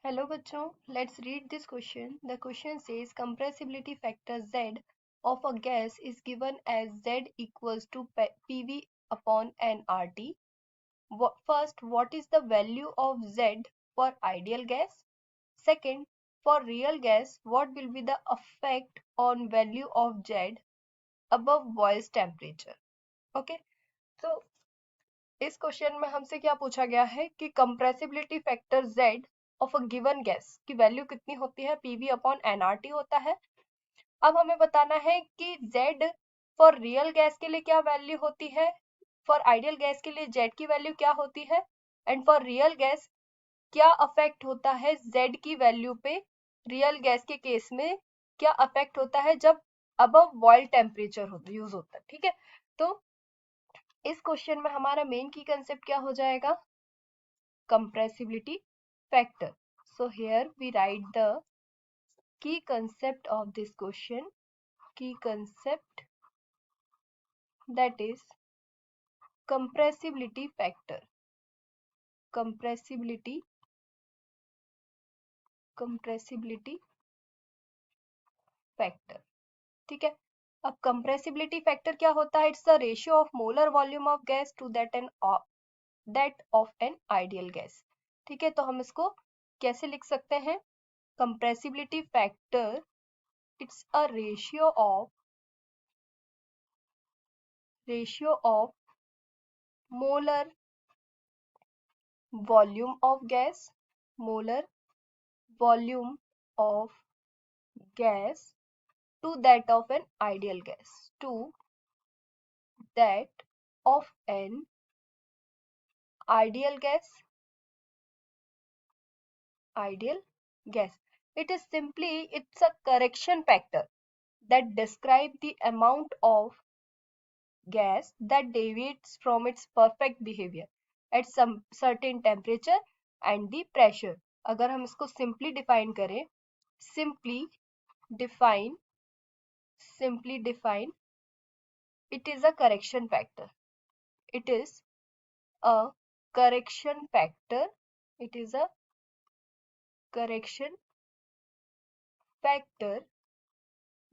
Hello बच्चों, let's read this question. The question says compressibility factor Z of a gas is given as Z equals to PV upon nRT. First, what is the value of Z for ideal gas? Second, for real gas, what will be the effect on value of Z above boils temperature? Okay, so इस question में हमसे क्या पूछा गया है कि compressibility factor Z of a given gas की value कितनी होती है, पीवी अपॉन एनआरटी होता है. अब हमें बताना है कि Z फॉर रियल गैस के लिए क्या वैल्यू होती है, फॉर आइडियल गैस के लिए Z की वैल्यू क्या होती है, एंड फॉर रियल गैस क्या अफेक्ट होता है Z की वैल्यू पे रियल गैस के केस में, क्या अफेक्ट होता है जब अबव बॉइल टेम्परेचर यूज होता है. ठीक है, तो इस क्वेश्चन में हमारा मेन की कंसेप्ट क्या हो जाएगा, compressibility factor. So here we write the key concept of this question. Key concept, that is compressibility factor. Compressibility factor. ठीक है, अब compressibility factor क्या होता है, it's the ratio of molar volume of gas to that of an ideal gas. ठीक है, तो हम इसको कैसे लिख सकते हैं, compressibility factor, it's a ratio of molar volume of gas, molar volume of gas to that of an ideal gas, to that of an ideal gas, ideal gas. It is simply, it's a correction factor that describe the amount of gas that deviates from its perfect behavior at some certain temperature and the pressure. अगर हम इसको simply define करें, simply define, it is a correction factor. It is a correction factor. It is a correction factor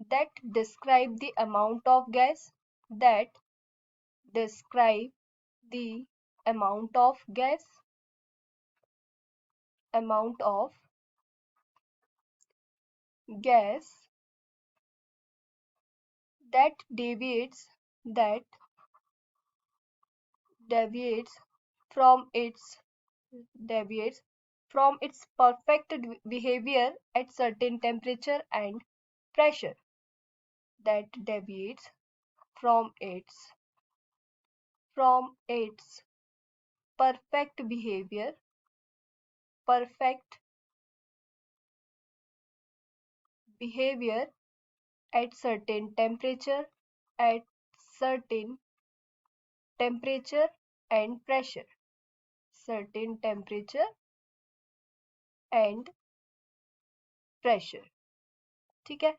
that describe the amount of gas, that describe the amount of gas, amount of gas that deviates from its deviates from its perfect behavior at certain temperature and pressure, that deviates from its perfect behavior at certain temperature and pressure, certain temperature and pressure. ठीक है,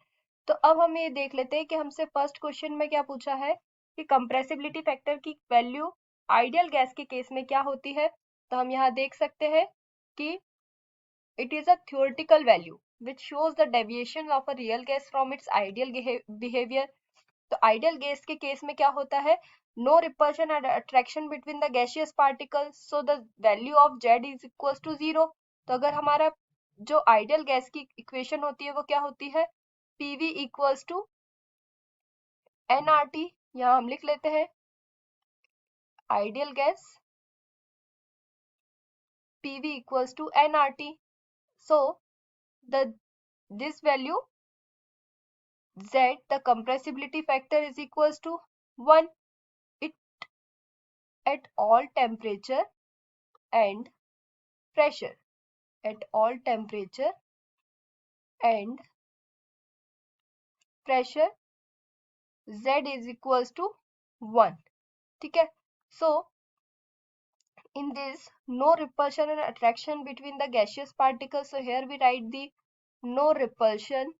तो अब हम ये देख लेते हैं कि हमसे फर्स्ट क्वेश्चन में क्या पूछा है कि कंप्रेसिबिलिटी फैक्टर की वैल्यू आइडियल गैस के केस में क्या होती है. तो हम यहाँ देख सकते हैं कि it is a theoretical value which shows the deviation of a real gas from its ideal behavior. तो आइडियल गैस के केस में क्या होता है, no repulsion and attraction between the gaseous particles, so the value of Z is equals to 0. तो अगर हमारा जो आइडियल गैस की इक्वेशन होती है वो क्या होती है, PV equals to nRT. यहाँ हम लिख लेते हैं ideal gas PV equals to nRT. So this value Z, the compressibility factor, is equals to 1. It at all temperature and pressure, at all temperature and pressure, Z is equals to 1. ठीक है, so in this no repulsion and attraction between the gaseous particles, so here we write the no repulsion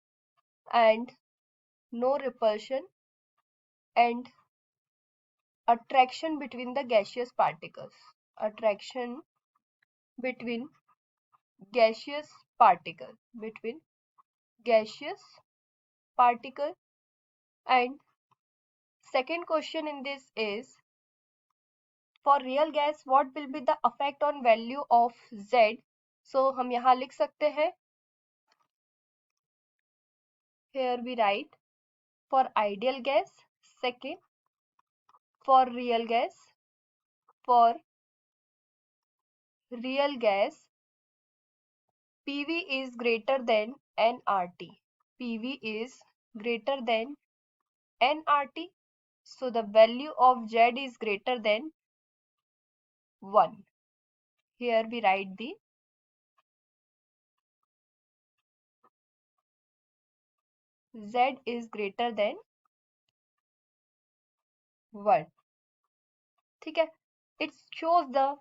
and attraction between the gaseous particles, attraction between gaseous particle, between gaseous particle. And second question in this is, for real gas what will be the effect on value of z. So हम यहाँ लिख सकते हैं, here we write for ideal gas, second for real gas, for real gas PV is greater than nRT. PV is greater than nRT. So the value of Z is greater than 1. Here we write the Z is greater than 1. ठीक है? It shows the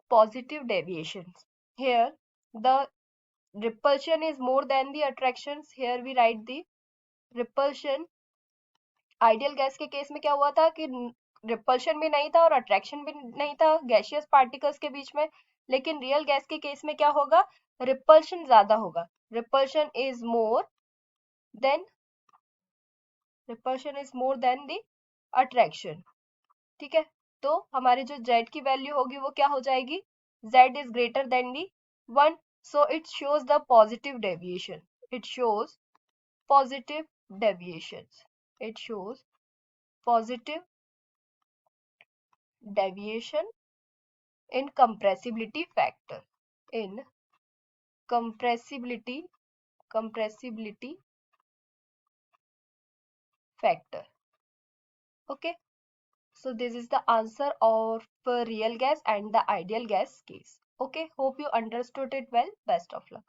positive deviations. Here the repulsion is more than the attractions. Here we write the repulsion. Ideal gas के case में क्या हुआ था कि repulsion भी नहीं था और अट्रैक्शन भी नहीं था गैसियस पार्टिकल्स के बीच में, लेकिन रियल गैस के केस में क्या होगा, रिपल्शन ज्यादा होगा, repulsion is more than the attraction. ठीक है, तो हमारी जो z की वैल्यू होगी वो क्या हो जाएगी, z is greater than the 1, so it shows the positive deviation, it shows positive deviations, it shows positive deviation in compressibility factor, in compressibility factor. Okay, so this is the answer of real gas and the ideal gas case. Okay, hope you understood it well. Best of luck.